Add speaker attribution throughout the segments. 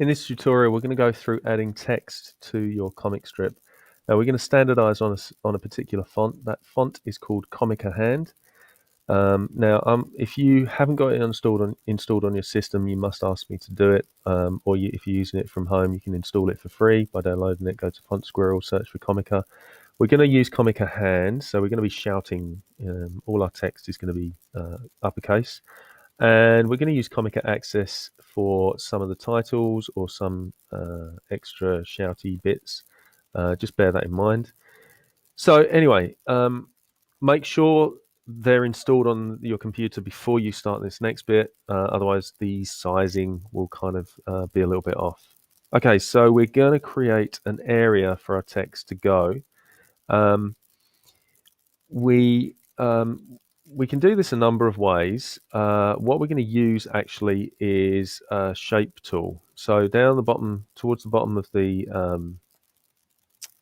Speaker 1: In this tutorial, we're going to go through adding text to your comic strip. Now we're going to standardize on a particular font. That font is called Comica Hand. If you haven't got it installed on your system, you must ask me to do it. If you're using it from home, you can install it for free by downloading it. Go to Font Squirrel, search for Comica. We're going to use Comica Hand, so we're going to be shouting. All our text is going to be uppercase. And we're going to use Comica Access for some of the titles or some extra shouty bits. Just bear that in mind. So anyway, make sure they're installed on your computer before you start this next bit. Otherwise, the sizing will kind of be a little bit off. Okay, so we're going to create an area for our text to go. We can do this a number of ways. What we're going to use actually is a shape tool. So down the bottom, towards the bottom of the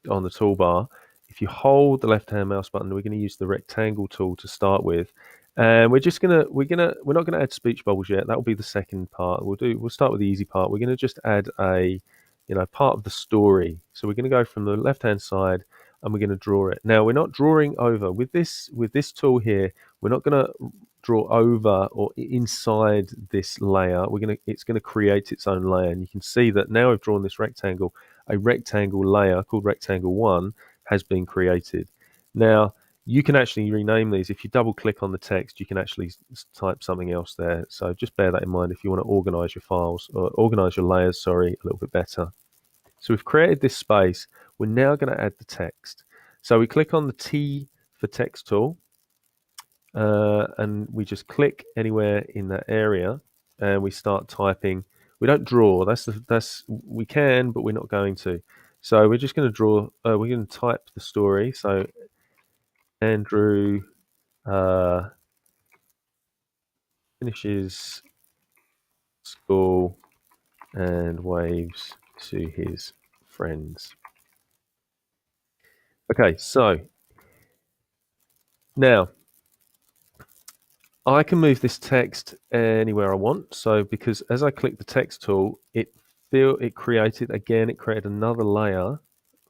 Speaker 1: on the toolbar, if you hold the left-hand mouse button, we're going to use the rectangle tool to start with, and we're not going to add speech bubbles yet. That will be the second part. We'll start with the easy part. We're going to just add a part of the story. So we're going to go from the left-hand side, and we're going to draw it. Now we're not drawing over with this tool here. We're not going to draw over or inside this layer. It's going to create its own layer, and you can see that now I've drawn this rectangle. A rectangle layer called rectangle 1 has been created. Now you can actually rename these. If you double click on the text, you can actually type something else there. So just bear that in mind if you want to organize your files or organize your layers, a little bit better. So we've created this space. We're now going to add the text. So we click on the T for text tool, and we just click anywhere in that area, and we start typing. We don't draw. We can, but we're not going to. So we're just going to draw. We're going to type the story. So Andrew finishes school and waves to his friends. Okay, so now I can move this text anywhere I want. So because as I click the text tool, it created another layer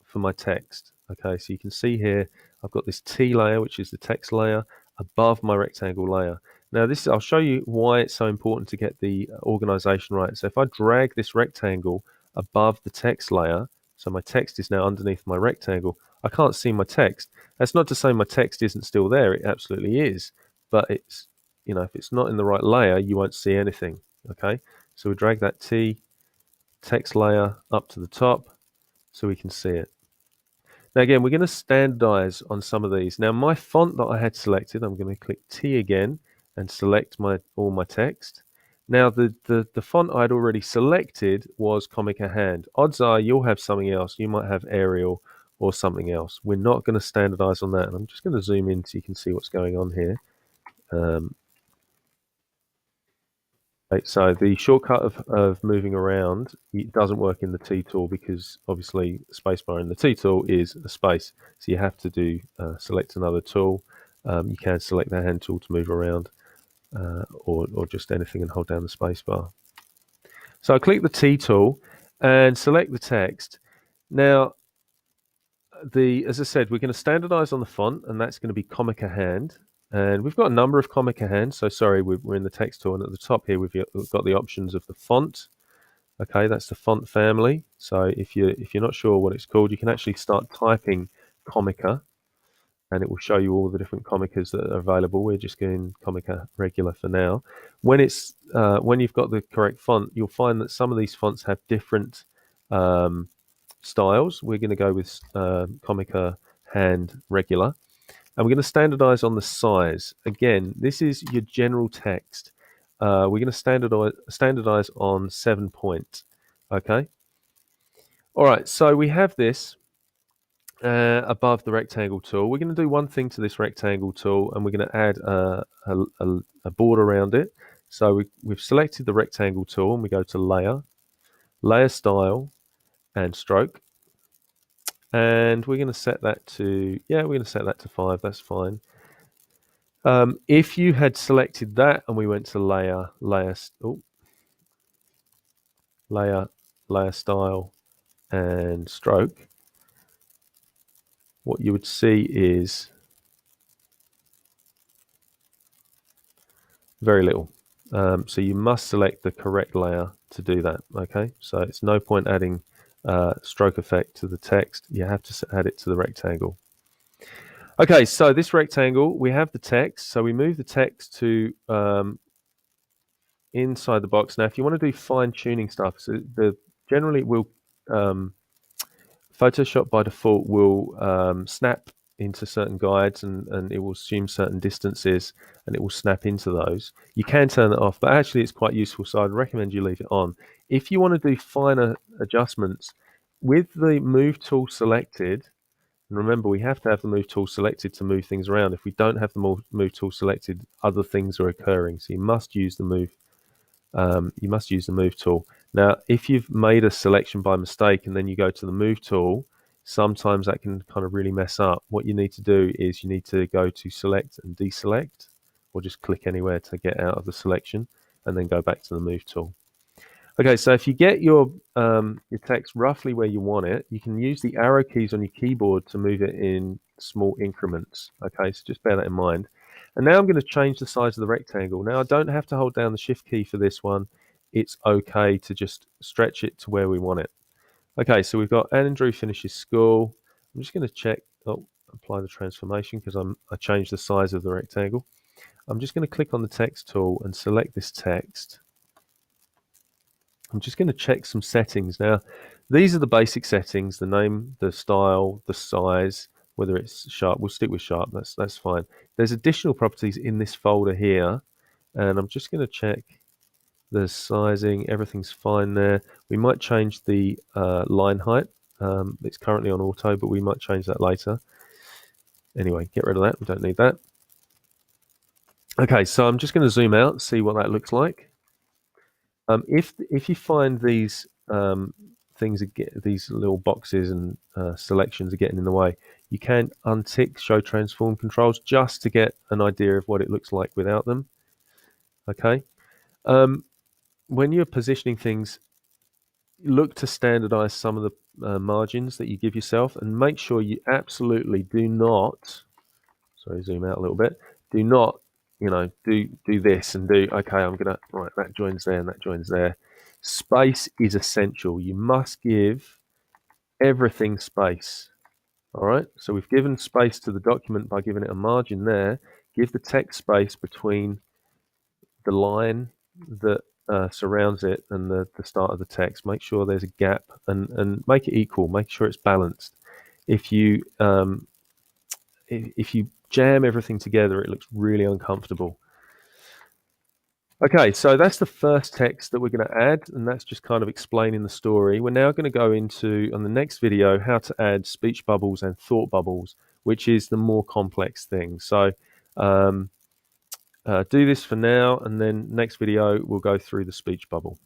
Speaker 1: for my text. Okay, so you can see here I've got this T layer, which is the text layer, above my rectangle layer. Now I'll show you why it's so important to get the organization right. So if I drag this rectangle above the text layer, so my text is now underneath my rectangle, I can't see my text. That's not to say my text isn't still there. It absolutely is, but it's, if it's not in the right layer, you won't see anything. Okay, so we drag that T text layer up to the top so we can see it. Now again, we're going to standardize on some of these. Now my font that I had selected, I'm going to click T again and select all my text. Now the font I'd already selected was Comica Hand. Odds are you'll have something else. You might have Arial or something else. We're not going to standardize on that. And I'm just going to zoom in so you can see what's going on here. So the shortcut of moving around, it doesn't work in the T tool because obviously the spacebar in the T tool is a space. So you have to select another tool. You can select the hand tool to move around or just anything and hold down the spacebar. So I click the T tool and select the text. Now, as I said, we're going to standardize on the font, and that's going to be Comica Hand. And we've got a number of Comica hands. So sorry, we're in the text tool, and at the top here we've got the options of the font. Okay, that's the font family. So if you're not sure what it's called, you can actually start typing Comica, and it will show you all the different Comicas that are available. We're just going Comica regular for now. When you've got the correct font, you'll find that some of these fonts have different styles. We're going to go with Comica Hand regular. And we're going to standardize on the size. Again, this is your general text. We're going to standardize on 7 point. Okay. All right. So we have this above the rectangle tool. We're going to do one thing to this rectangle tool, and we're going to add a border around it. So we've selected the rectangle tool, and we go to Layer, Layer Style, and Stroke. And we're going to set that to, we're going to set that to 5. That's fine. If you had selected that and we went to layer layer style and stroke, what you would see is very little. So you must select the correct layer to do that. Okay, so it's no point adding stroke effect to the text. You have to add it to the rectangle. Okay, so this rectangle, we have the text. So we move the text to inside the box. Now, if you want to do fine tuning stuff, so generally it will Photoshop by default will snap into certain guides and it will assume certain distances and it will snap into those. You can turn it off, but actually it's quite useful, so I'd recommend you leave it on. If you want to do finer adjustments, with the move tool selected, and remember we have to have the move tool selected to move things around. If we don't have the move tool selected, other things are occurring, so you must use the move tool. Now, if you've made a selection by mistake and then you go to the move tool, sometimes that can kind of really mess up. What you need to do is you need to go to select and deselect, or just click anywhere to get out of the selection and then go back to the move tool. Okay, so if you get your text roughly where you want it, you can use the arrow keys on your keyboard to move it in small increments. Okay, so just bear that in mind. And now I'm going to change the size of the rectangle. Now I don't have to hold down the shift key for this one. It's okay to just stretch it to where we want it. Okay, so we've got Andrew finishes school. I'm just going to check, apply the transformation because I changed the size of the rectangle. I'm just going to click on the text tool and select this text. I'm just going to check some settings. Now, these are the basic settings: the name, the style, the size, whether it's sharp. We'll stick with sharp, that's fine. There's additional properties in this folder here, and I'm just going to check the sizing. Everything's fine there. We might change the line height. It's currently on auto, but we might change that later. Anyway, get rid of that. We don't need that. Okay, so I'm just going to zoom out and see what that looks like. If you find these things, these little boxes and selections are getting in the way, you can untick Show Transform Controls just to get an idea of what it looks like without them. Okay. When you're positioning things, look to standardize some of the margins that you give yourself, and make sure you absolutely do not. Sorry, zoom out a little bit. Do not, do this and do, okay, I'm going to, right, that joins there and that joins there. Space is essential. You must give everything space. All right, so we've given space to the document by giving it a margin there. Give the text space between the line that surrounds it and the start of the text. Make sure there's a gap and make it equal. Make sure it's balanced. If you jam everything together, it looks really uncomfortable. Okay, so that's the first text that we're going to add, and that's just kind of explaining the story. We're now going to go into, on the next video, how to add speech bubbles and thought bubbles, which is the more complex thing. So do this for now, and then next video we'll go through the speech bubble.